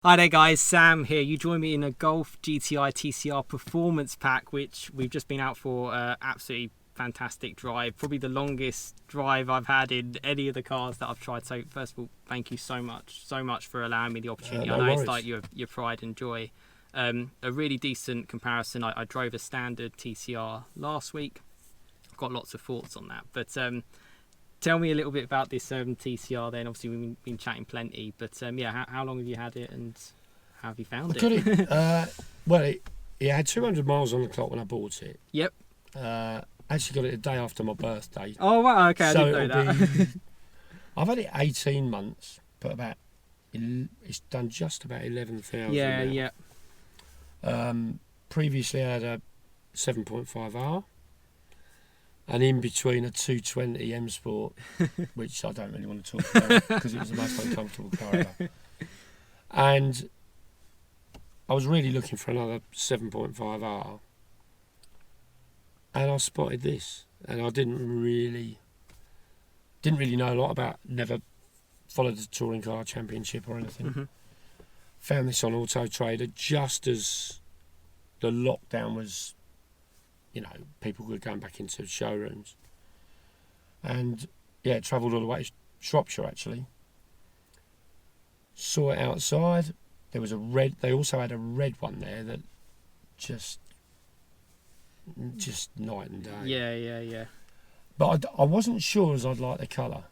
Hi there guys, Sam here. You join me in a Golf GTI TCR performance pack, which we've just been out for. Absolutely fantastic drive, probably the longest drive I've had in any of the cars that I've tried. So first of all, thank you so much for allowing me the opportunity. No I know worries. it's like your pride and joy. A really decent comparison. I drove a standard TCR last week. I've got lots of thoughts on that, but tell me a little bit about this TCR then. Obviously, we've been chatting plenty, but yeah, how long have you had it and how have you found it? Well, it had 200 miles on the clock when I bought it. Yep. Actually got it the day after my birthday. Oh, wow, okay, So I didn't know that. I've had it 18 months, but it's done just about 11,000 Yeah, now. yeah. Previously, I had a 7.5R. And in between a 220 M Sport, which I don't really want to talk about because it was the most uncomfortable car ever. And I was really looking for another 7.5R. And I spotted this. And I didn't really know a lot about, never followed the Touring Car Championship or anything. Mm-hmm. Found this on Auto Trader just as the lockdown was, people were going back into showrooms. And yeah, travelled all the way to Shropshire actually. Saw it outside. There was they also had a red one there that just night and day. Yeah. But I wasn't sure as I'd like the colour.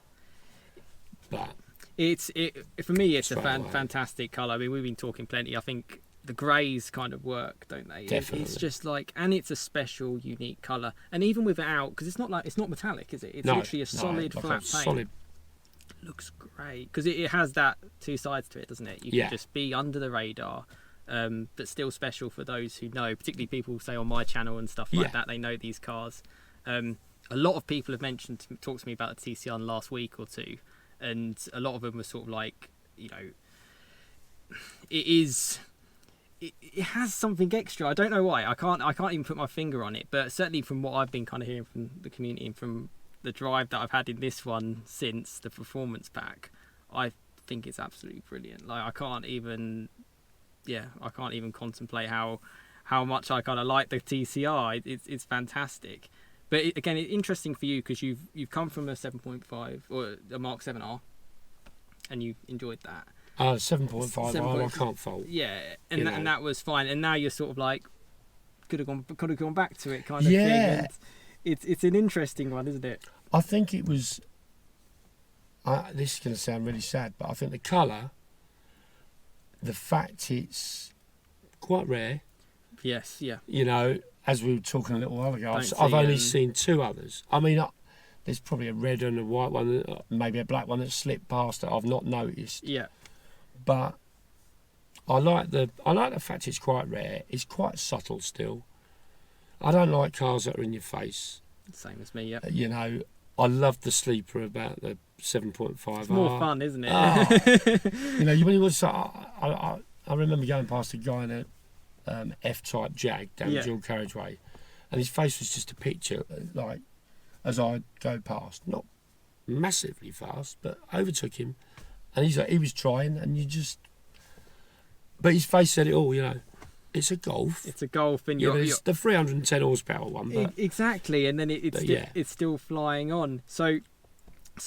But for me, it's a straight away. fantastic colour. I mean, we've been talking plenty. I think the greys kind of work, don't they? Definitely. It's just like, and it's a special, unique colour. And even without, because it's not metallic, is it? It's No, literally a solid like flat a paint. solid. Looks great because it has that two sides to it, doesn't it? You can just be under the radar, but still special for those who know. Particularly people who say on my channel and stuff like that, they know these cars. A lot of people have talked to me about the TCR in the last week or two, and a lot of them were sort of like, it has something extra. I don't know why. I can't even put my finger on it. But certainly from what I've been kind of hearing from the community and from the drive that I've had in this one since the performance pack, I think it's absolutely brilliant. Like I can't even contemplate how much I kind of like the TCR. It's fantastic. But again, it's interesting for you because you've come from a 7.5 or a Mark 7R, and you enjoyed that. 7.5R, I can't fault. Yeah, and that was fine. And now you're sort of like, could have gone back to it kind of thing. And it's an interesting one, isn't it? I think it was. This is going to sound really sad, but I think the colour, the fact it's quite rare. Yes, yeah. As we were talking a little while ago, I've only seen two others. I mean, there's probably a red and a white one, maybe a black one that slipped past that I've not noticed. Yeah. But I like the fact it's quite rare. It's quite subtle still. I don't like cars that are in your face. Same as me, yeah. I love the sleeper about the 7.5R. It's more fun, isn't it? When he was, I remember going past a guy in a F-type Jag down the dual carriageway, and his face was just a picture, like as I go past, not massively fast, but overtook him, and he was trying, and but his face said it all, It's a Golf. It's a Golf, and it's the 310 horsepower one. But exactly, and then it's still flying on. So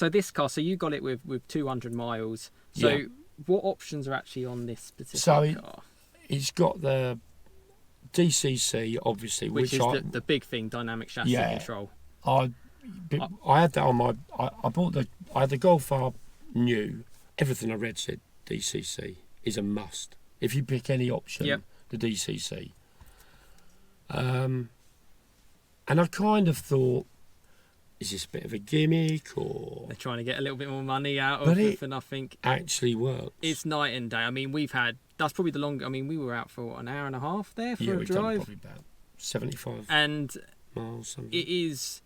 this car, so you got it with 200 miles. So what options are actually on this specific car? It's got the DCC, obviously, which is the big thing, dynamic chassis control. I had that on my. I had the Golf R new. Everything I read said DCC is a must. If you pick any option, the DCC. And I kind of thought, is this a bit of a gimmick or they're trying to get a little bit more money out of it for nothing? Actually works. It's night and day. I mean, that's probably the longest. I mean, we were out for an hour and a half there for a drive. Done probably about 75 and miles. Something. It is,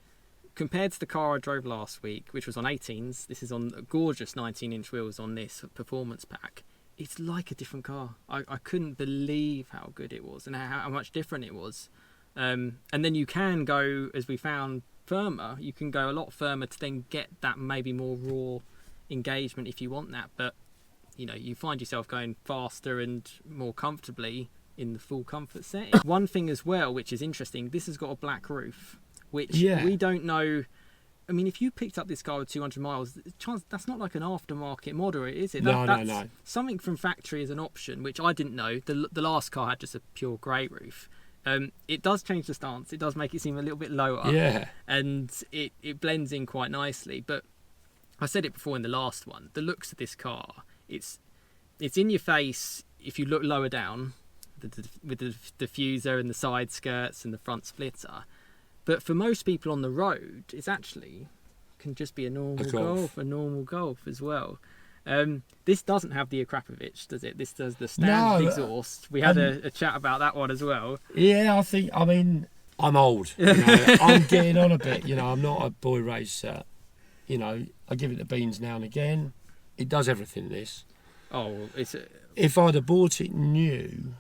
compared to the car I drove last week, which was on 18s. This is on gorgeous 19-inch wheels on this performance pack. It's like a different car. I couldn't believe how good it was and how much different it was. And then you can go, as we found, firmer. You can go a lot firmer to then get that maybe more raw engagement if you want that. But you find yourself going faster and more comfortably in the full comfort setting. One thing as well, which is interesting, this has got a black roof, which we don't know. I mean, if you picked up this car with 200 miles, chance that's not like an aftermarket model, is it? No. Something from factory is an option, which I didn't know. The last car had just a pure grey roof. It does change the stance. It does make it seem a little bit lower. Yeah. And it blends in quite nicely. But I said it before in the last one. The looks of this car, it's in your face if you look lower down, with the diffuser and the side skirts and the front splitter. But for most people on the road, it's actually can just be a normal Golf as well. This doesn't have the Akrapovic, does it? This does the standard exhaust. We had a chat about that one as well. Yeah, I mean, I'm old. I'm getting on a bit. I'm not a boy racer. I give it the beans now and again. It does everything, this. Oh, if I'd have bought it new,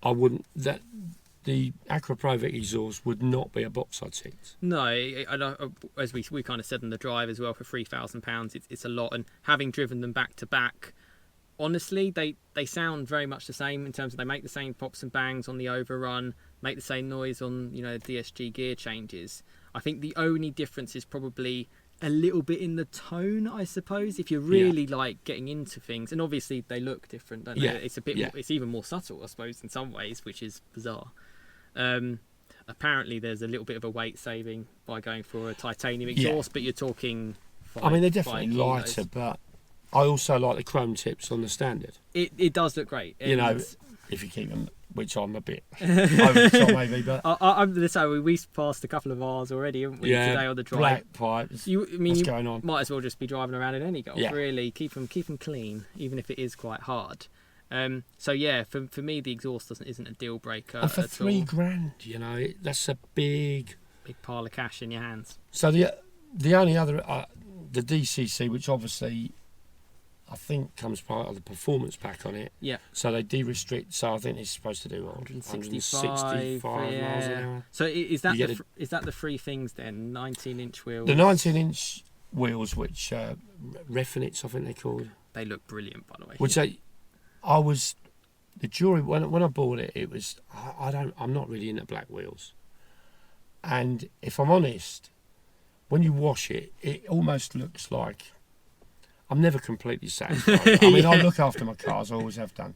I wouldn't. The Akrapovic exhaust would not be a box I'd ticked. No, as we kind of said in the drive as well, for £3,000, it's a lot. And having driven them back to back, honestly, they sound very much the same in terms of they make the same pops and bangs on the overrun, make the same noise on DSG gear changes. I think the only difference is probably a little bit in the tone, I suppose, if you're really like getting into things. And obviously they look different, don't they? It's a bit more, it's even more subtle, I suppose, in some ways, which is bizarre. Apparently there's a little bit of a weight saving by going for a titanium exhaust, but you're talking they're definitely lighter, but I also like the chrome tips on the standard. It does look great. If you keep them, which I'm a bit over the top maybe, but we passed a couple of ours already, haven't we, today on the drive? Black pipes. What's going on? Might as well just be driving around in any Golf, really. Keep them clean, even if it is quite hard. For me, the exhaust isn't a deal breaker. And for £3,000, that's a big pile of cash in your hands. So the only other, the DCC, which obviously I think comes part of the performance pack on it. Yeah. So they de-restrict. So I think it's supposed to do 165 miles an hour. So is that the three things then? 19-inch wheels. The 19-inch wheels, which Refinits, I think they're called. They look brilliant, by the way. Which the jury when I bought it, it was I'm not really into black wheels, and if I'm honest, when you wash it, it almost looks like I'm never completely satisfied. I mean, I look after my cars, I always have done,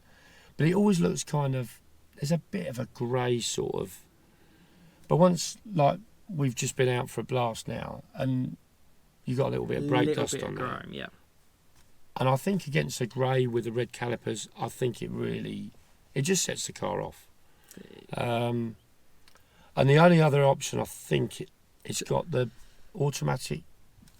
but it always looks kind of there's a bit of a grey sort of. But once we've just been out for a blast now, and you got a little bit of brake dust on there. Yeah. And I think against the grey with the red calipers, I think it just sets the car off. And the only other option, I think it's got the automatic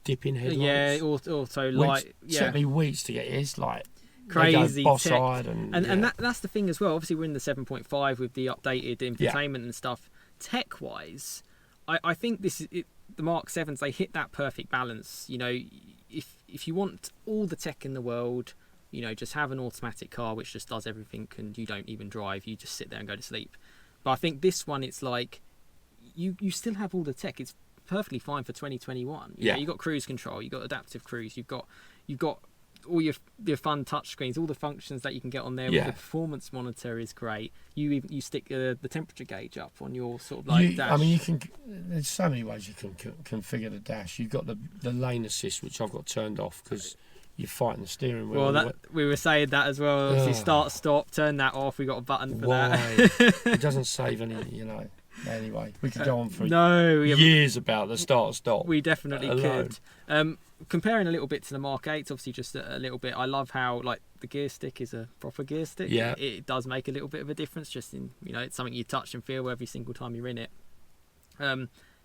dipping headlights. Yeah, auto light. Which took me weeks to get. It's like crazy boss-eyed and that's the thing as well. Obviously, we're in the 7.5 with the updated infotainment and stuff. Tech-wise, I think this is the Mark 7s. They hit that perfect balance. If you want all the tech in the world, just have an automatic car which just does everything and you don't even drive, you just sit there and go to sleep. But I think this one, it's like you still have all the tech. It's perfectly fine for 2021. You've got cruise control, you've got adaptive cruise, you've got all your fun touch screens, all the functions that you can get on there. The performance monitor is great. You stick the temperature gauge up on your sort of dash. I mean, there's so many ways you can configure the dash. You've got the lane assist, which I've got turned off because you're fighting the steering wheel. Well, we were saying that as well. Obviously, start, stop, turn that off. We got a button for that. It doesn't save any, Anyway, we could go on for years about the start, stop. We definitely could. Comparing a little bit to the Mark 8, obviously just a little bit. I love how the gear stick is a proper gear stick. Yeah. It does make a little bit of a difference. Just in it's something you touch and feel every single time you're in it.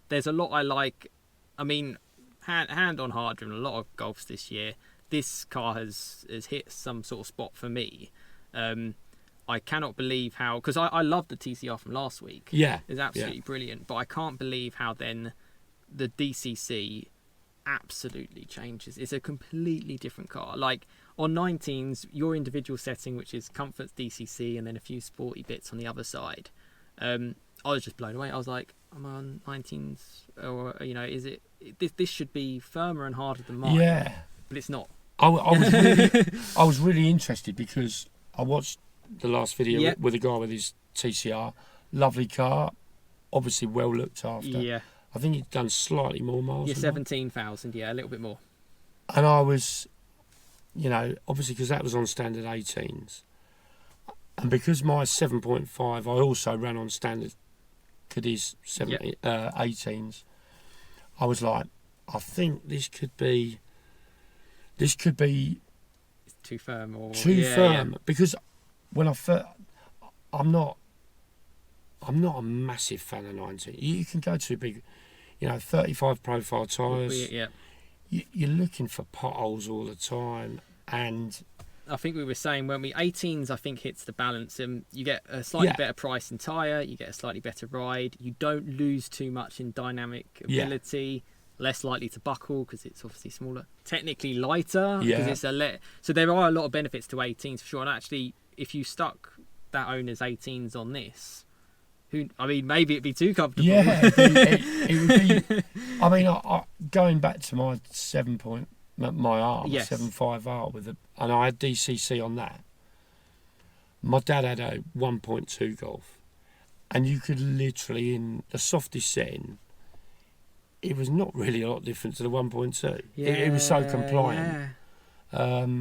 There's a lot I like. I mean, hand on heart, driven a lot of Golfs this year. This car has hit some sort of spot for me. I cannot believe how, because I love the TCR from last week. Yeah. It's absolutely brilliant. But I can't believe how then the DCC absolutely changes. It's a completely different car. Like on 19s, your individual setting, which is comfort DCC and then a few sporty bits on the other side. I was just blown away. I was like, I'm on 19s, or is it? This should be firmer and harder than mine. Yeah. But it's not. I was really interested because I watched the last video Yep. with a guy with his TCR. Lovely car, obviously well looked after. Yeah. I think he'd done slightly more miles. Yeah, than 17,000. Yeah, a little bit more. mine. And I was, you know, obviously because that was on standard 18s, and because my 7.5, I also ran on standard Cadiz 18s. I was like, I think this could be It's too firm or too firm because when I first, I'm not a massive fan of 19. You can go to big, 35 profile tyres. Yeah. You're looking for potholes all the time, and I think we were saying, weren't we? 18s, I think, hits the balance, and you get a slightly better price in tyre. You get a slightly better ride. You don't lose too much in dynamic ability. Less likely to buckle because it's obviously smaller. Technically lighter because it's so there are a lot of benefits to 18s for sure. And actually, if you stuck that owner's 18s on this, maybe it'd be too comfortable. Yeah, it would be. I mean, I going back to my 7.5R with and I had DCC on that. My dad had a 1.2 Golf, and you could literally, in the softest setting, it was not really a lot different to the 1.2. It was so compliant. Yeah.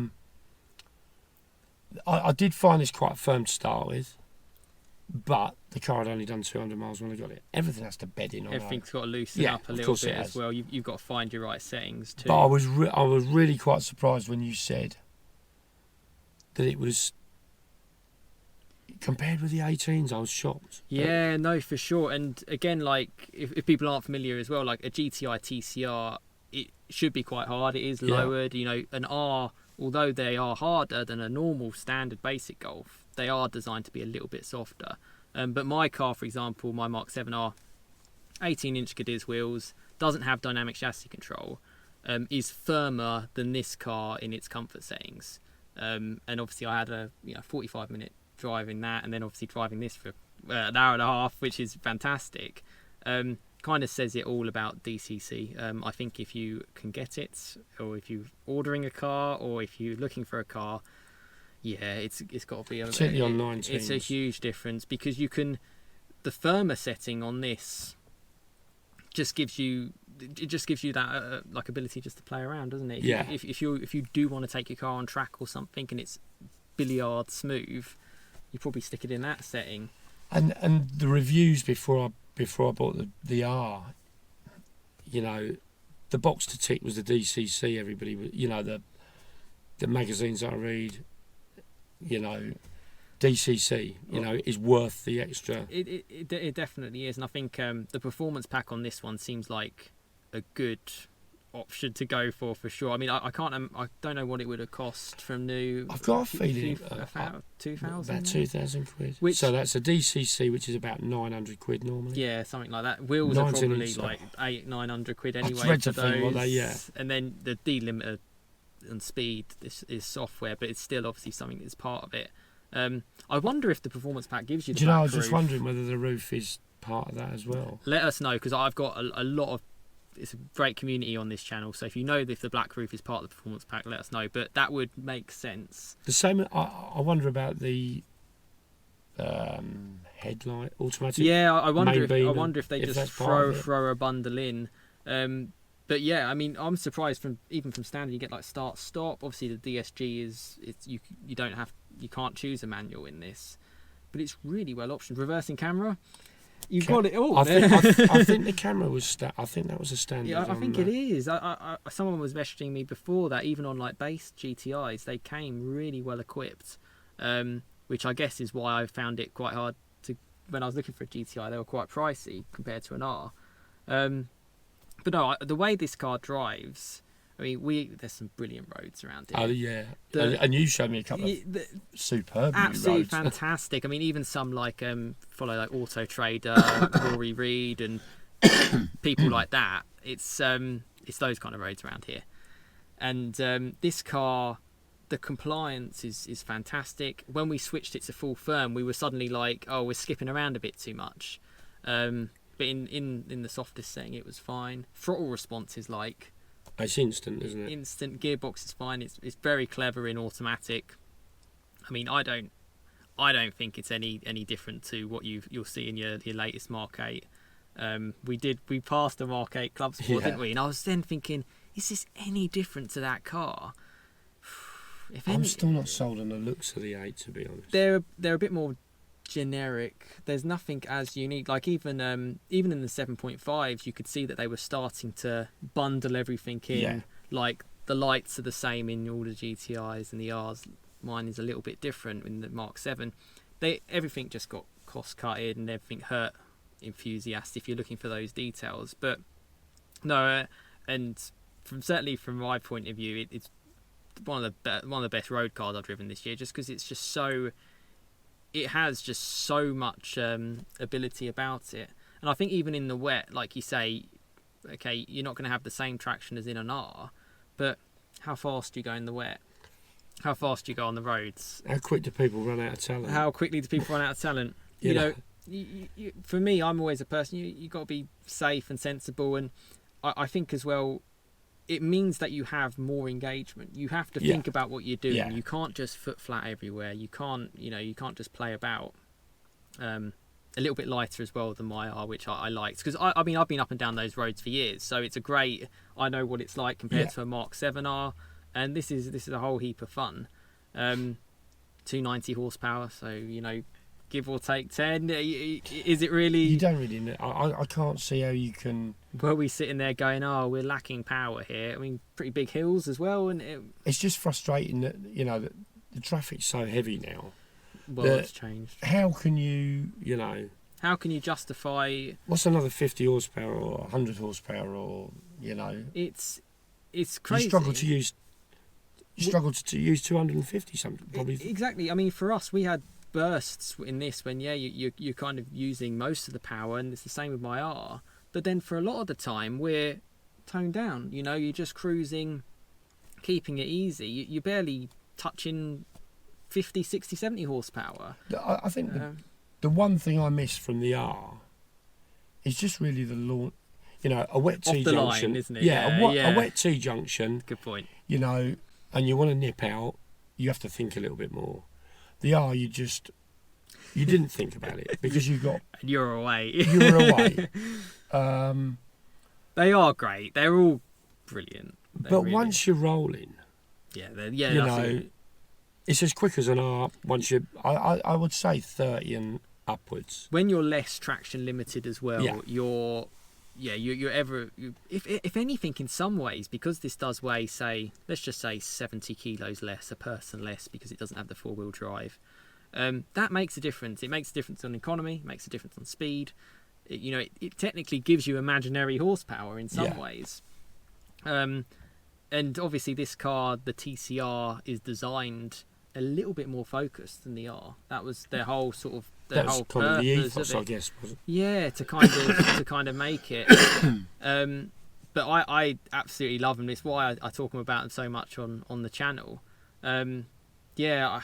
I did find this quite firm to start with, but the car had only done 200 miles when I got it. Everything has to bed in on Everything's got to loosen up a little bit as well. You've got to find your right settings too. But I was really quite surprised when you said that it was compared with the 18s. I was shocked. Yeah, no, for sure. And again, like if people aren't familiar as well, like a GTI TCR, it should be quite hard. It is lowered. An R, although they are harder than a normal standard basic Golf, they are designed to be a little bit softer. But my car, for example, my Mark 7R, 18-inch Cadiz wheels, doesn't have dynamic chassis control, is firmer than this car in its comfort settings. And obviously I had a 45-minute driving that, and then obviously driving this for an hour and a half, which is fantastic. Kind of says it all about DCC. I think if you can get it, or if you're ordering a car, or if you're looking for a car, it's got to be particularly on 19s. It's a huge difference because the firmer setting on this just gives you that like ability just to play around, doesn't it? If you do want to take your car on track or something and it's billiard smooth, you probably stick it in that setting. And the reviews before I bought the R, the box to tick was the DCC. Everybody, the magazines that I read, DCC, is worth the extra. It definitely is, and I think the performance pack on this one seems like a good option to go for sure. I mean, I don't know what it would have cost from new. I've got a feeling 2,000. About 2,000 quid. So that's a DCC, which is about 900 quid normally. Yeah, something like that. Wheels are probably like 800-900 quid anyway for those. And then the delimiter and speed is software, but it's still obviously something that's part of it. I wonder if the performance pack gives you the I was just wondering whether the roof is part of that as well. Let us know, because I've got a lot of. It's a great community on this channel, so if you know if the black roof is part of the performance pack, let us know. But that would make sense. The same. I wonder about the headlight automatic. Yeah, I wonder if they just throw a bundle in. But yeah, I mean, I'm surprised even from standard you get like start stop. Obviously the DSG you can't choose a manual in this, but it's really well optioned. Reversing camera. You've got it all. I think the camera was. I think that was a standard. Yeah, I think it is. Someone was messaging me before that. Even on like base GTIs, they came really well equipped, which I guess is why I found it quite hard to. When I was looking for a GTI, they were quite pricey compared to an R. But no, the way this car drives. I mean, there's some brilliant roads around here. Oh yeah, and you showed me a couple of superb absolutely roads. Fantastic. I mean, even some like follow like Auto Trader, Rory Reid, and people like that. It's those kind of roads around here. And this car, the compliance is fantastic. When we switched it to full firm, we were suddenly like, oh, we're skipping around a bit too much. But in the softest setting, it was fine. Throttle response is like It's instant, isn't it? Instant. Gearbox is fine. It's very clever in automatic. I mean, I don't think it's any different to what you'll see in your latest Mark 8. We passed a Mark 8 Club Sport, didn't we? And I was then thinking, is this any different to that car? I'm still not sold on the looks of the 8, to be honest. They're a bit more generic. There's nothing as unique. Like even in the 7.5s, you could see that they were starting to bundle everything in. Yeah. Like the lights are the same in all the GTIs and the Rs. Mine is a little bit different in the Mark 7. Everything just got cost cutted and everything hurt enthusiasts if you're looking for those details. But no, and certainly from my point of view, it's one of the best road cars I've driven this year, just because it's just so. It has just so much ability about it, and I think even in the wet, like you say, okay, you're not going to have the same traction as in an R, but how fast do you go in the wet? How fast do you go on the roads? How quick do people run out of talent? How quickly do people run out of talent? You know, for me, I'm always a person. You got to be safe and sensible, and I think as well, it means that you have more engagement. You have to think about what you're doing. You can't just foot flat everywhere. You can't just play about. A little bit lighter as well than my R, which I liked, because I mean I've been up and down those roads for years, so it's I know what it's like compared to a Mark 7R, and this is a whole heap of fun. 290 horsepower, so give or take 10. Is it really? You don't really know. I can't see how you can. Were we sitting there going, we're lacking power here? I mean, pretty big hills as well, and it's just frustrating that that the traffic's so heavy now. Well, it's changed. How can you How can you justify? What's another 50 horsepower or 100 horsepower or It's crazy. You struggle to use 250 something probably. Exactly. I mean, for us, we had bursts in this when you're kind of using most of the power, and it's the same with my R. But then for a lot of the time we're toned down. You're just cruising, keeping it easy. You're barely touching 50, 60, 70 horsepower. I think the one thing I miss from the R is just really the launch. A wet T junction, line, isn't it? A wet T junction. Good point. And you want to nip out, you have to think a little bit more. The R, you didn't think about it because you got. And you're away. You were away. They are great. They're all brilliant. But once you're rolling, it's as quick as an R. Once I would say 30 and upwards. When you're less traction limited as well, you're if anything, in some ways, because this does weigh, let's just say 70 kilos less, a person less, because it doesn't have the 4-wheel drive. That makes a difference. It makes a difference on economy, makes a difference on speed. It technically gives you imaginary horsepower in some ways. And obviously this car, the TCR, is designed a little bit more focused than the R. That was their whole sort of whole kind of the ethos ethos, I guess, was it? Yeah, to kind of make it. But I absolutely love them. It's why I talk about them so much on the channel. Is there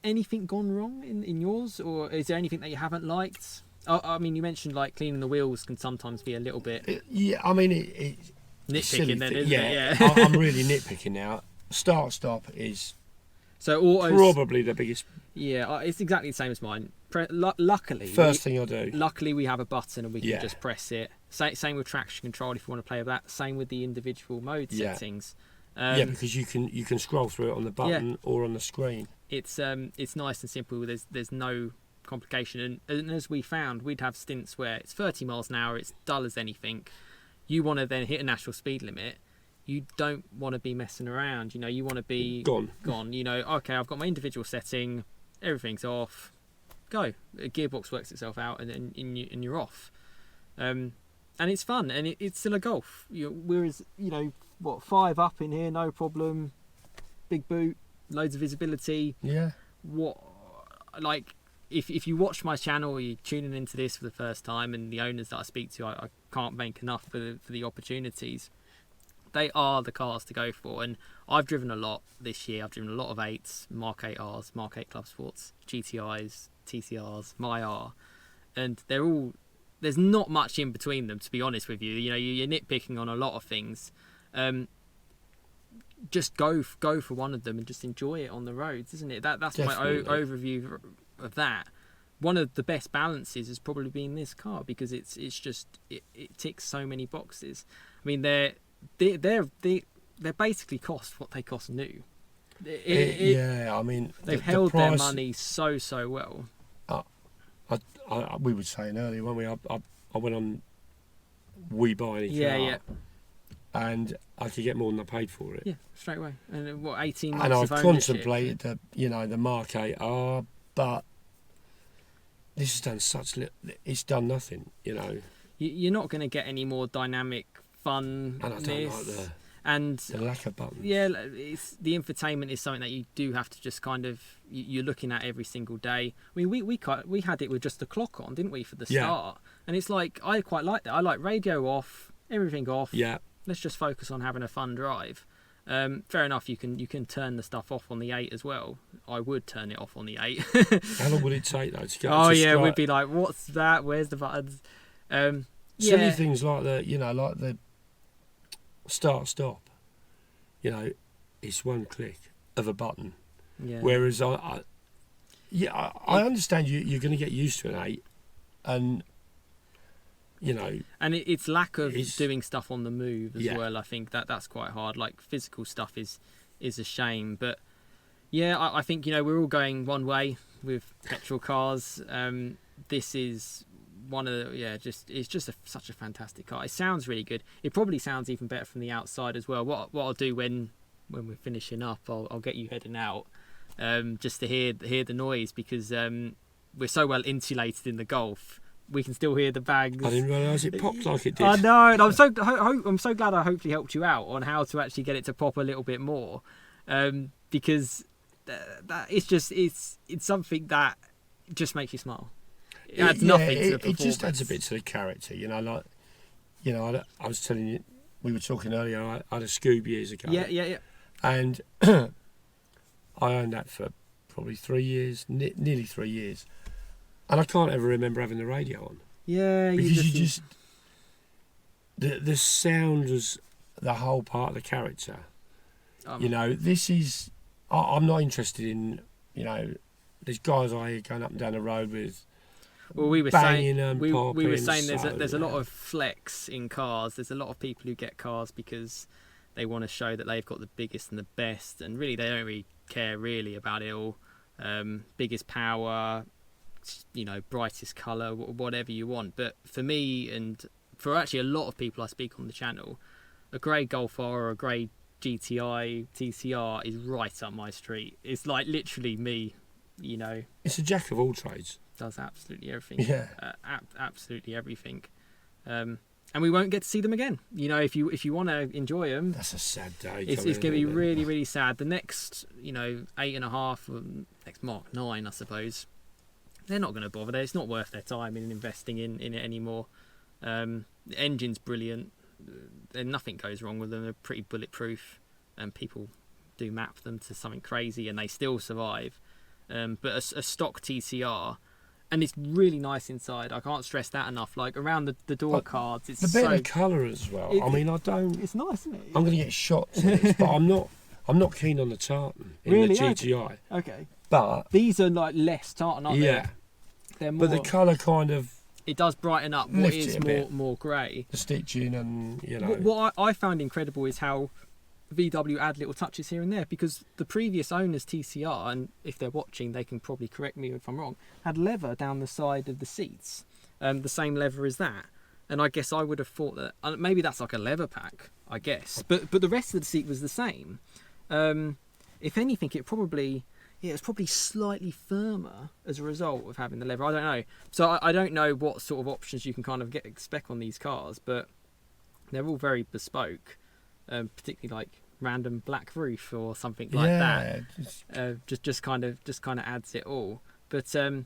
anything gone wrong in yours, or is there anything that you haven't liked? I mean, you mentioned like cleaning the wheels can sometimes be a little bit. I mean it's nitpicking then, isn't it? Yeah. I'm really nitpicking now. Start-stop is probably the biggest. Yeah, it's exactly the same as mine. Luckily, thing I do. Luckily, we have a button and we can just press it. Same with traction control if you want to play with that. Same with the individual mode settings. Because you can scroll through it on the button or on the screen. It's nice and simple. There's no complication, and as we found, we'd have stints where it's 30 miles an hour, it's dull as anything. You want to then hit a national speed limit. You don't want to be messing around. You want to be gone. Okay, I've got my individual setting, everything's off. Go. A gearbox works itself out, and you're off. And it's fun, and it's still a Golf. Whereas 5 up in here, no problem. Big boot, loads of visibility. Yeah. If you watch my channel, or you're tuning into this for the first time, and the owners that I speak to, I can't thank enough for the opportunities. They are the cars to go for, and I've driven a lot this year. I've driven a lot of 8s, Mark 8Rs, Mark 8 Club Sports, GTIs, TCRs, my R, and there's not much in between them, to be honest with you. You're nitpicking on a lot of things, just go for one of them and just enjoy it on the roads, isn't it? That's Definitely. my overview of that. One of the best balances has probably been this car because it ticks so many boxes. I mean, they basically cost what they cost new. I mean, they've held their money so well. We were saying earlier, weren't we? I went on We Buy Any Car. Yeah. And I could get more than I paid for it. Yeah, straight away. And 18 months and of I've ownership. contemplated the Mark 8R, but this has done it's done nothing, You're not going to get any more dynamic fun. And I don't like the lack of buttons. Yeah, the infotainment is something that you do have to just kind of you're looking at every single day. I mean, we had it with just the clock on, didn't we, for the start? And it's like I quite like that. I like radio off, everything off. Yeah. Let's just focus on having a fun drive. Fair enough. You can turn the stuff off on the 8 as well. I would turn it off on the 8. How long would it take though to get? Oh yeah, we'd be like, what's that? Where's the buttons? Silly things like the start-stop. It's one click of a button. Yeah. Whereas I understand you're going to get used to an 8, and and it's lack of doing stuff on the move as well. I think that's quite hard. Like physical stuff is a shame, but I think we're all going one way with petrol cars. This is one of the it's just such a fantastic car. It sounds really good. It probably sounds even better from the outside as well. What I'll do when we're finishing up, I'll get you heading out just to hear the noise, because we're so well insulated in the Golf. We can still hear the bags. I didn't realise it popped like it did. I know, and I'm so glad I hopefully helped you out on how to actually get it to pop a little bit more, because that it's something that just makes you smile. It adds nothing to the performance. It just adds a bit to the character, I was telling you, we were talking earlier. I had a Scoob years ago. Yeah. And I owned that for probably 3 years, nearly 3 years. And I can't ever remember having the radio on. Yeah, because the sound was the whole part of the character. This is. I'm not interested in. There's guys I hear going up and down the road with. Well, we were banging saying and we popping, were saying there's a lot of flex in cars. There's a lot of people who get cars because they want to show that they've got the biggest and the best, and really they don't really care really about it all. Biggest power. Brightest colour, whatever you want. But for me, and for actually a lot of people I speak on the channel, a grey Golf R or a grey GTI TCR is right up my street. It's like literally me, It's a jack of all trades. Does absolutely everything. Yeah. Absolutely everything. And we won't get to see them again. If you want to enjoy them, that's a sad day. It's going to be really, really sad. The next, 8.5, next Mark 9, I suppose. They're not going to bother. It's not worth their time in investing in it anymore. The engine's brilliant. Nothing goes wrong with them. They're pretty bulletproof, and people do map them to something crazy, and they still survive. But a stock TCR, and it's really nice inside. I can't stress that enough. Like around the door cards, it's the bit of colour as well. It's nice, isn't it? I'm going to get shots on this, but I'm not keen on the tartan in the GTI. Okay. But these are like less tartan, aren't they? They're more, but the colour kind of it does brighten up what is more grey. The stitching and What I found incredible is how VW add little touches here and there, because the previous owners TCR, and if they're watching they can probably correct me if I'm wrong, had leather down the side of the seats, the same leather as that. And I guess I would have thought that maybe that's like a leather pack, I guess. But the rest of the seat was the same. If anything, it's probably slightly firmer as a result of having the leather. I don't know. So I don't know what sort of options you can kind of spec on these cars, but they're all very bespoke, particularly like random black roof or something like that. Just kind of adds it all. But I'll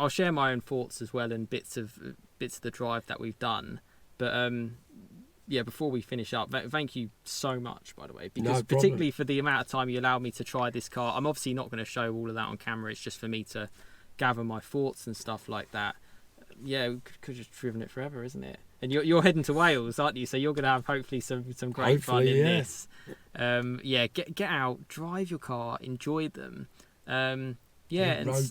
share my own thoughts as well and bits of the drive that we've done. But before we finish up, thank you so much, by the way, because particularly for the amount of time you allowed me to try this car. I'm obviously not going to show all of that on camera. It's just for me to gather my thoughts and stuff like that. Yeah, we could have just driven it forever, isn't it? And you're heading to Wales, aren't you? So you're going to have hopefully some great fun in this. Get out, drive your car, enjoy them. Road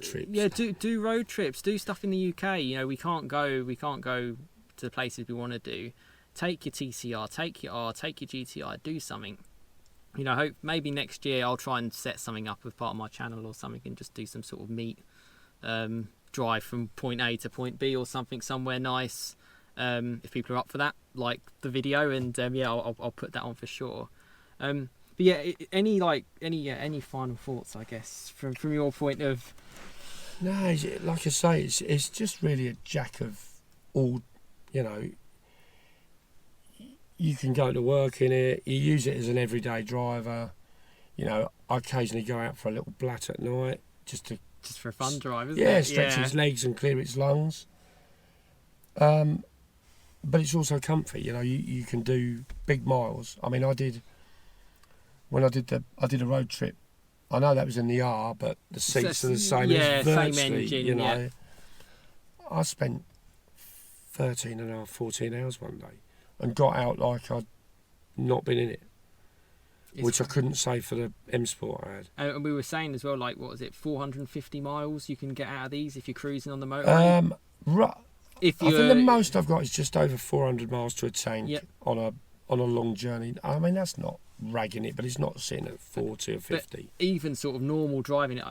trips. Yeah, do road trips, do stuff in the UK. You know, we can't go to the places we want to do. Take your TCR, take your R, take your GTI, do something. You know, hope maybe next year I'll try and set something up with part of my channel or something and just do some sort of meet drive from point A to point B or something somewhere nice. If people are up for that, like the video, and I'll put that on for sure. But yeah, any final thoughts, I guess, from your point of? No, like I say, it's just really a jack of all. You know, you can go to work in it. You use it as an everyday driver. You know, I occasionally go out for a little blat at night just for a fun drive, isn't it? Stretch its legs and clear its lungs. But it's also comfy. You know, you can do big miles. I mean, I did a road trip. I know that was in the R, but the seats are the same. Yeah, virtually, same engine. You know, yeah. I spent 14 hours one day and got out like I'd not been in it, which I couldn't say for the M Sport I had. And we were saying as well, like, what was it, 450 miles you can get out of these if you're cruising on the motorway? I think the most I've got is just over 400 miles to a tank on a long journey. I mean, that's not ragging it, but it's not sitting at 40 or 50. But even sort of normal driving it,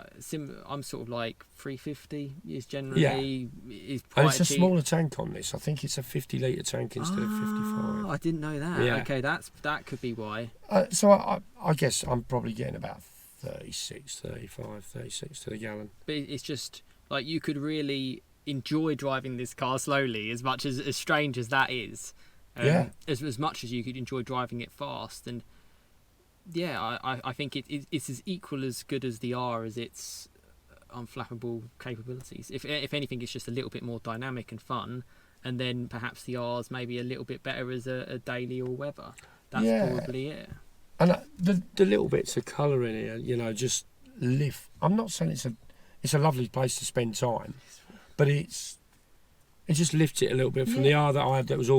I'm sort of like 350 is generally is quite and it's a cheap. smaller tank on this. I think it's a 50-litre tank instead of 55. I didn't know that. Yeah. Okay, that could be why. So I guess I'm probably getting about 36 to the gallon. But it's just like you could really enjoy driving this car slowly, as much as strange as that is. As much as you could enjoy driving it fast. And I think it's as equal as good as the R as its unflappable capabilities. If anything, it's just a little bit more dynamic and fun, and then perhaps the R's maybe a little bit better as a daily or weather. That's probably it. And the little bits of colour in here, you know, just lift. I'm not saying it's a lovely place to spend time, but it just lifts it a little bit from the R that I had that was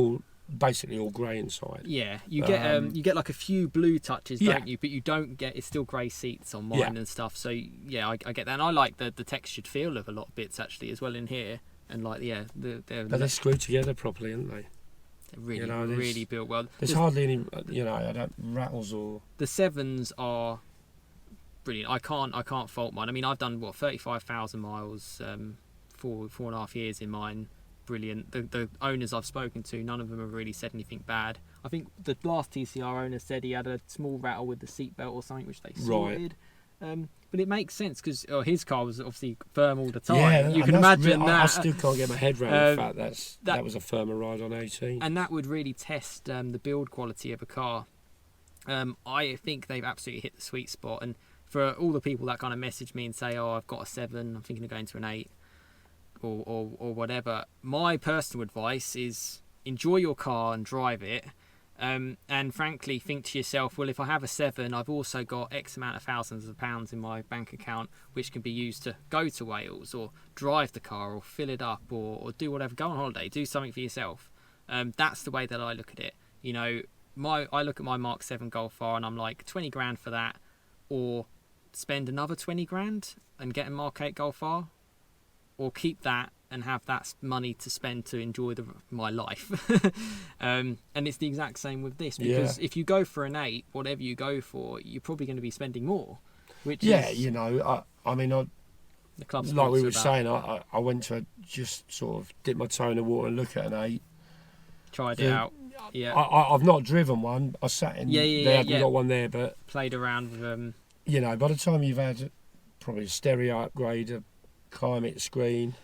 basically all grey inside. Yeah, you get like a few blue touches, don't you? But you don't get, it's still grey seats on mine and stuff. So yeah, I get that, and I like the textured feel of a lot of bits actually as well in here. And like they're screwed together properly, aren't they? They're really built well. There's hardly any, you know, I don't rattles or. The 7s are brilliant. I can't fault mine. I mean, I've done 35,000 miles, 4.5 years in mine. Brilliant. The owners I've spoken to, none of them have really said anything bad. I think the last TCR owner said he had a small rattle with the seatbelt or something, which they sorted. But it makes sense because his car was obviously firm all the time. Yeah, you can imagine that. I still can't get my head around the fact that was a firmer ride on 18. And that would really test the build quality of a car. I think they've absolutely hit the sweet spot. And for all the people that kind of message me and say, "Oh, I've got a 7, I'm thinking of going to an 8," or whatever, my personal advice is enjoy your car and drive it. And frankly, think to yourself, well, if I have a 7, I've also got X amount of thousands of pounds in my bank account, which can be used to go to Wales or drive the car or fill it up or do whatever, go on holiday, do something for yourself. That's the way that I look at it. You know, I look at my Mark 7 Golf R and I'm like, 20 grand for that, or spend another 20 grand and get a Mark 8 Golf R, or keep that and have that money to spend to enjoy my life. And it's the exact same with this, because if you go for an 8, whatever you go for, you're probably going to be spending more. Which is, you know, I mean, the club's like we were saying, I went to just sort of dip my toe in the water and look at an 8. Tried it out. Yeah, I've not driven one. I sat in. They hadn't got one there, but played around with them. You know, by the time you've had probably a stereo upgrade, a climate screen,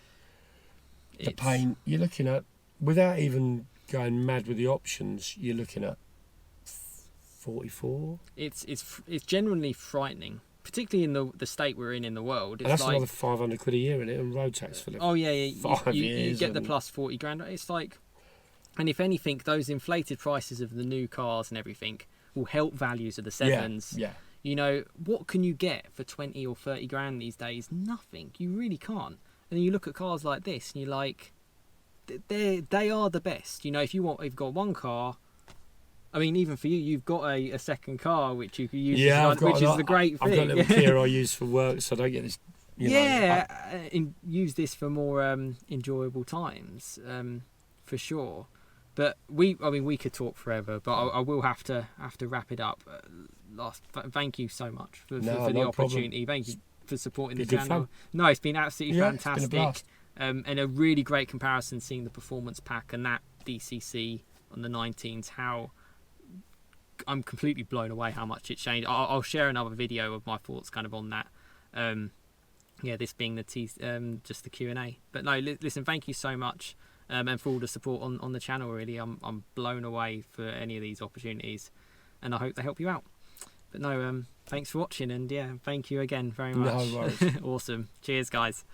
the paint, you're looking at, without even going mad with the options, you're looking at 44. It's genuinely frightening, particularly in the state we're in the world. It's and that's like, another 500 quid a year in it, and road tax for the 5 years. You get the plus 40 grand. It's like, and if anything, those inflated prices of the new cars and everything will help values of the 7s. Yeah. You know, what can you get for 20 or 30 grand these days? Nothing. You really can't. And then you look at cars like this and you're like, they are the best. You know, if you've got one car. I mean, even for you, you've got a second car which you can use, which is the great thing. I've got a little Kia I use for work, so I don't get this. Use this for more enjoyable times, for sure. But we could talk forever, but I will have to wrap it up. Thank you so much for the opportunity. Problem. Thank you for supporting the channel. Fun. No, it's been absolutely fantastic. It's been a blast. And a really great comparison seeing the performance pack and that DCC on the 19s. How I'm completely blown away how much it changed. I'll share another video of my thoughts kind of on that. This being just the Q&A. But no, listen, thank you so much, and for all the support on the channel. Really, I'm blown away for any of these opportunities, and I hope they help you out. But no, thanks for watching, and thank you again very much. No worries. Awesome. Cheers, guys.